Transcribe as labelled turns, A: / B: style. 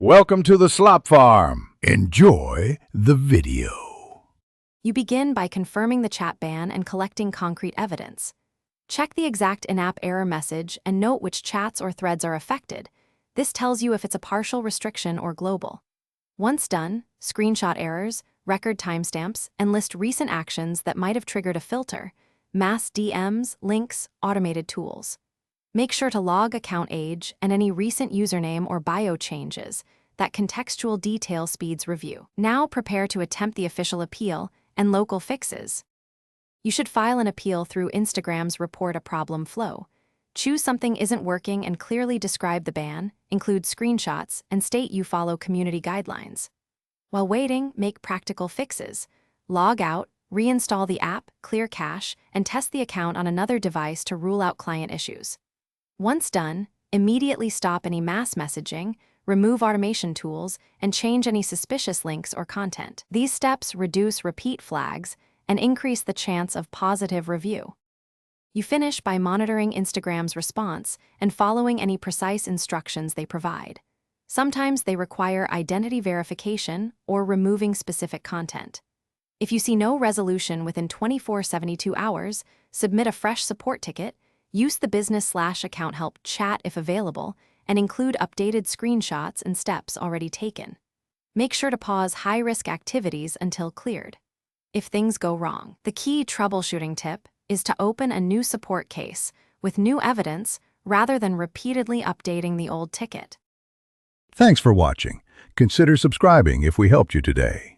A: Welcome to the Slop Farm. Enjoy the video.
B: You begin by confirming the chat ban and collecting concrete evidence. Check the exact in-app error message and note which chats or threads are affected. This tells you if it's a partial restriction or global. Once done, screenshot errors, record timestamps, and list recent actions that might have triggered a filter, mass DMs, links, automated tools. Make sure to log account age and any recent username or bio changes. That contextual detail speeds review. Now prepare to attempt the official appeal and local fixes. You should file an appeal through Instagram's Report a Problem flow. Choose something isn't working and clearly describe the ban, include screenshots, and state you follow community guidelines. While waiting, make practical fixes. Log out, reinstall the app, clear cache, and test the account on another device to rule out client issues. Once done, immediately stop any mass messaging, remove automation tools, and change any suspicious links or content. These steps reduce repeat flags and increase the chance of positive review. You finish by monitoring Instagram's response and following any precise instructions they provide. Sometimes they require identity verification or removing specific content. If you see no resolution within 24-72 hours, submit a fresh support ticket, use the business/account help chat if available, and include updated screenshots and steps already taken. Make sure to pause high-risk activities until cleared. If things go wrong, the key troubleshooting tip is to open a new support case with new evidence rather than repeatedly updating the old ticket.
A: Thanks for watching. Consider subscribing if we helped you today.